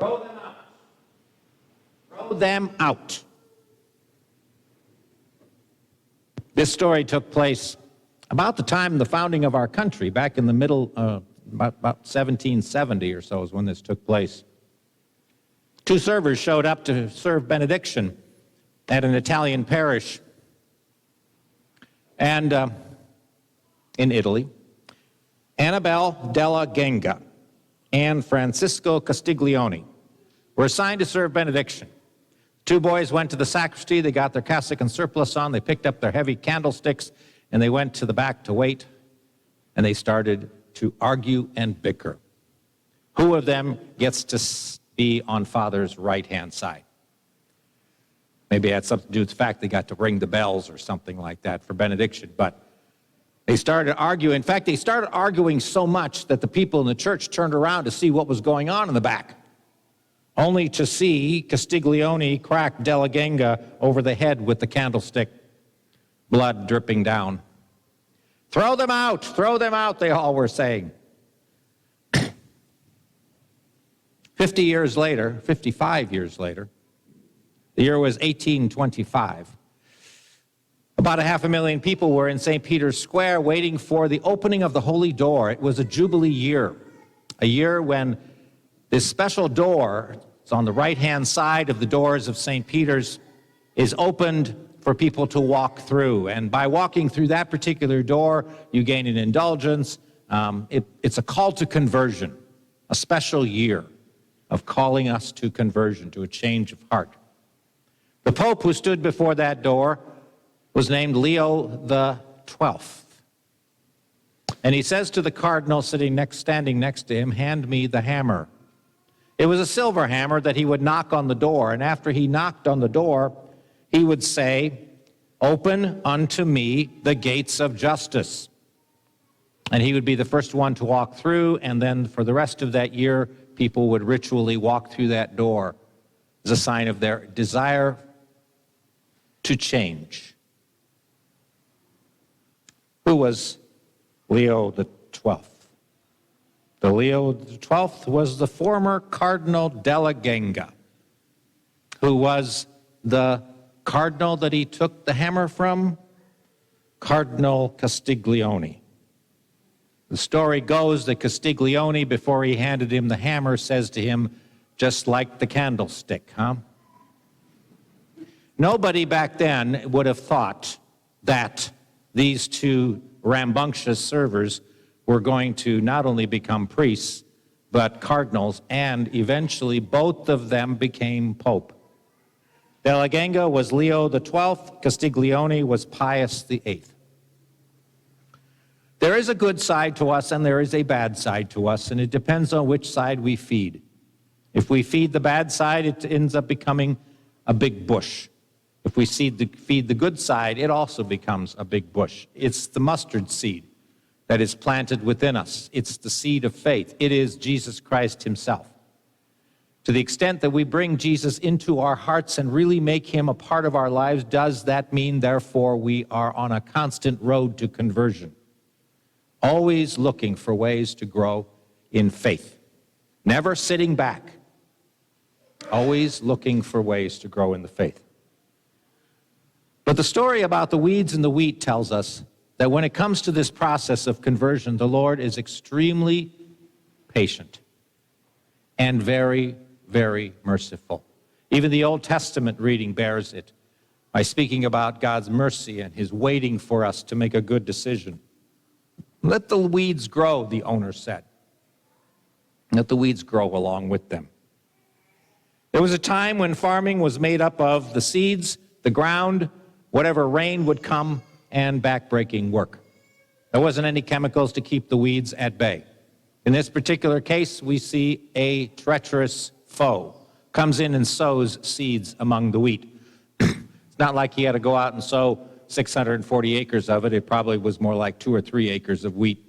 Throw them out. Throw them out. This story took place about the time of the founding of our country, back in the middle, about 1770 or so is when this took place. Two servers showed up to serve benediction at an Italian parish and in Italy. Annabelle della Genga and Francisco Castiglione were assigned to serve benediction. Two boys went to the sacristy, they got their cassock and surplice on, they picked up their heavy candlesticks, and they went to the back to wait, and they started to argue and bicker. Who of them gets to be on Father's right-hand side? Maybe it had something to do with the fact they got to ring the bells or something like that for benediction, but they started arguing. In fact, they started arguing so much that the people in the church turned around to see what was going on in the back, only to see Castiglione crack della Genga over the head with the candlestick, blood dripping down. Throw them out, they all were saying. 55 years later, the year was 1825, about 500,000 people were in St. Peter's Square waiting for the opening of the Holy Door. It was a Jubilee year, a year when this special door, it's on the right-hand side of the doors of St. Peter's, is opened for people to walk through. And by walking through that particular door, you gain an indulgence. It's a call to conversion, a special year of calling us to conversion, to a change of heart. The Pope who stood before that door was named Leo the 12th. And he says to the cardinal standing next to him, "Hand me the hammer." It was a silver hammer that he would knock on the door, and after he knocked on the door, he would say, "Open unto me the gates of justice." And he would be the first one to walk through, and then for the rest of that year, people would ritually walk through that door as a sign of their desire to change. Who was Leo the 12th? The Leo the 12th was the former Cardinal della Genga, who was the cardinal that he took the hammer from, Cardinal Castiglione. The story goes that Castiglione, before he handed him the hammer, says to him, "Just like the candlestick, huh?" Nobody back then would have thought that these two rambunctious servers were going to not only become priests, but cardinals, and eventually both of them became pope. Della Genga was Leo the 12th, Castiglione was Pius the 8th. There is a good side to us and there is a bad side to us, and it depends on which side we feed. If we feed the bad side, it ends up becoming a big bush. If we feed the good side, it also becomes a big bush. It's the mustard seed that is planted within us. It's the seed of faith. It is Jesus Christ himself. To the extent that we bring Jesus into our hearts and really make him a part of our lives, does that mean, therefore, we are on a constant road to conversion? Always looking for ways to grow in faith. Never sitting back. Always looking for ways to grow in the faith. But the story about the weeds and the wheat tells us that when it comes to this process of conversion, the Lord is extremely patient and very, very merciful. Even the Old Testament reading bears it by speaking about God's mercy and his waiting for us to make a good decision. Let the weeds grow, the owner said. Let the weeds grow along with them. There was a time when farming was made up of the seeds, the ground, whatever rain would come, and backbreaking work. There wasn't any chemicals to keep the weeds at bay. In this particular case, we see a treacherous foe comes in and sows seeds among the wheat. It's not like he had to go out and sow 640 acres of it. It probably was more like 2 or 3 acres of wheat.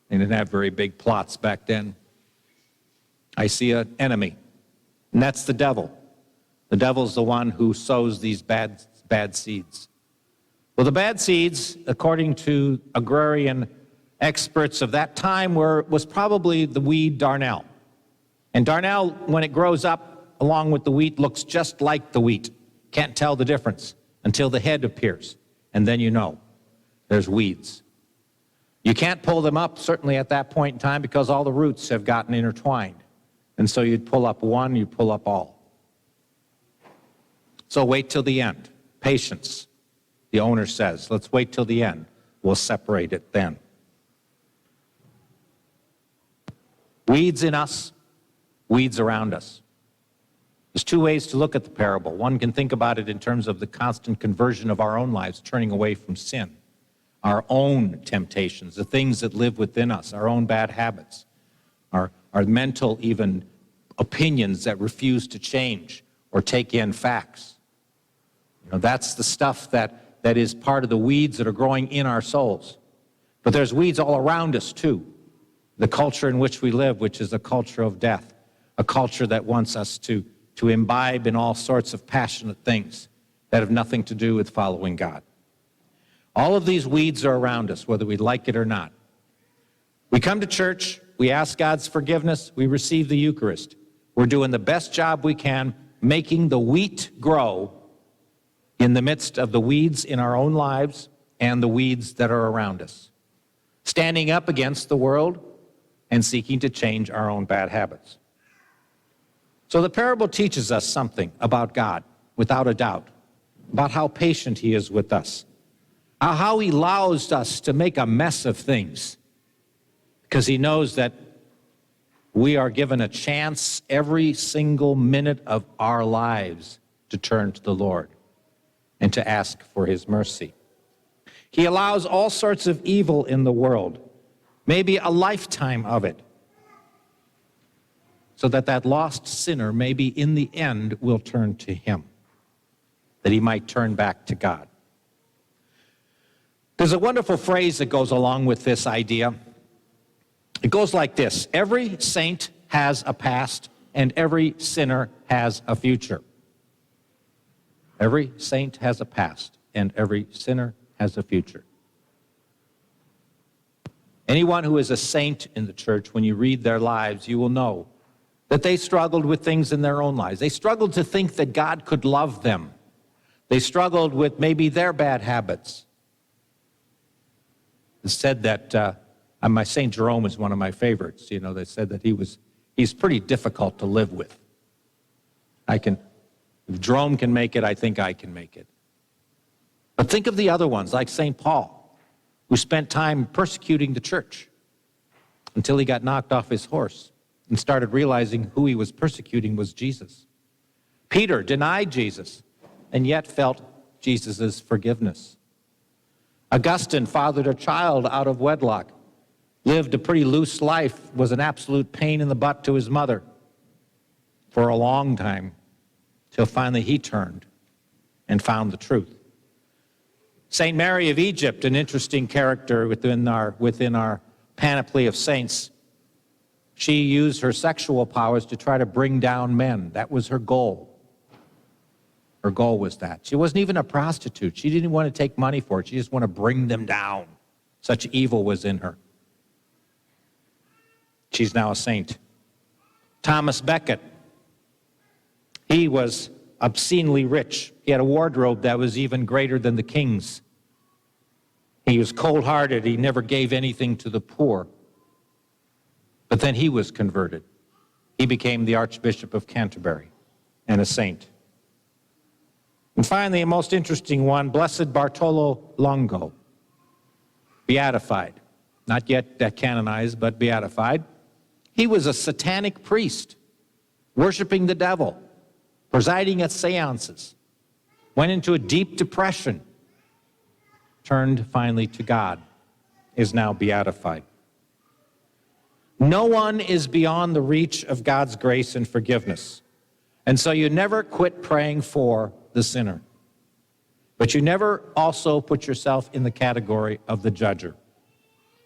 They didn't have very big plots back then. I see an enemy, and that's the devil. The devil's the one who sows these bad seeds. Well, the bad seeds, according to agrarian experts of that time, was probably the weed darnel. And darnel, when it grows up along with the wheat, looks just like the wheat. Can't tell the difference until the head appears, and then you know there's weeds. You can't pull them up, certainly at that point in time, because all the roots have gotten intertwined. And so you'd pull up one, you pull up all. So wait till the end. Patience, the owner says. Let's wait till the end. We'll separate it then. Weeds in us, weeds around us. There's two ways to look at the parable. One can think about it in terms of the constant conversion of our own lives, turning away from sin, our own temptations, the things that live within us, our own bad habits, our mental even opinions that refuse to change or take in facts. That's the stuff that is part of the weeds that are growing in our souls. But there's weeds all around us too. The culture in which we live, which is a culture of death, a culture that wants us to imbibe in all sorts of passionate things that have nothing to do with following God. All of these weeds are around us, whether we like it or not. We come to church, we ask God's forgiveness, we receive the Eucharist. We're doing the best job we can, making the wheat grow in the midst of the weeds in our own lives and the weeds that are around us. Standing up against the world and seeking to change our own bad habits. So the parable teaches us something about God, without a doubt, about how patient he is with us, how he allows us to make a mess of things, because he knows that we are given a chance every single minute of our lives to turn to the Lord and to ask for his mercy. He allows all sorts of evil in the world, maybe a lifetime of it, so that lost sinner maybe in the end will turn to him, that he might turn back to God. There's a wonderful phrase that goes along with this idea. It goes like this: every saint has a past and every sinner has a future. Every saint has a past and every sinner has a future. Anyone who is a saint in the church, when you read their lives, you will know that they struggled with things in their own lives. They struggled to think that God could love them. They struggled with maybe their bad habits. It's said that my St. Jerome is one of my favorites. They said that he's pretty difficult to live with. If Jerome can make it, I think I can make it. But think of the other ones, like St. Paul, who spent time persecuting the church until he got knocked off his horse and started realizing who he was persecuting was Jesus. Peter denied Jesus and yet felt Jesus' forgiveness. Augustine fathered a child out of wedlock, lived a pretty loose life, was an absolute pain in the butt to his mother for a long time, till finally he turned and found the truth. St. Mary of Egypt, an interesting character within our panoply of saints. She used her sexual powers to try to bring down men. That was her goal. Her goal was that. She wasn't even a prostitute. She didn't want to take money for it. She just wanted to bring them down. Such evil was in her. She's now a saint. Thomas Becket. He was obscenely rich. He had a wardrobe that was even greater than the king's. He was cold-hearted. He never gave anything to the poor. But then he was converted. He became the Archbishop of Canterbury and a saint. And finally, a most interesting one, Blessed Bartolo Longo, beatified. Not yet canonized, but beatified. He was a satanic priest, worshiping the devil, presiding at seances, went into a deep depression, turned finally to God, is now beatified. No one is beyond the reach of God's grace and forgiveness. And so you never quit praying for the sinner. But you never also put yourself in the category of the judger.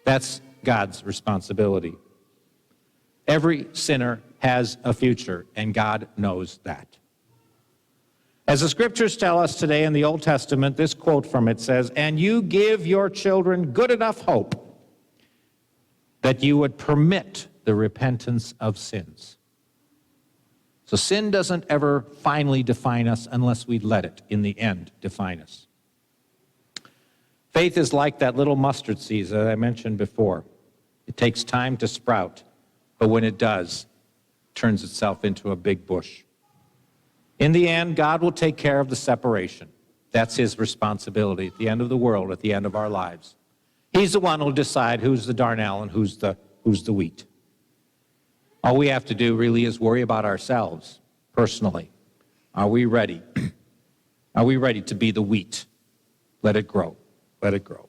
That's God's responsibility. Every sinner has a future, and God knows that. As the scriptures tell us today in the Old Testament, this quote from it says, "And you give your children good enough hope that you would permit the repentance of sins." So sin doesn't ever finally define us unless we let it, in the end, define us. Faith is like that little mustard seed that I mentioned before. It takes time to sprout, but when it does, it turns itself into a big bush. In the end, God will take care of the separation. That's his responsibility at the end of the world, at the end of our lives. He's the one who'll decide who's the darnel and who's the wheat. All we have to do really is worry about ourselves personally. Are we ready? Are we ready to be the wheat? Let it grow. Let it grow.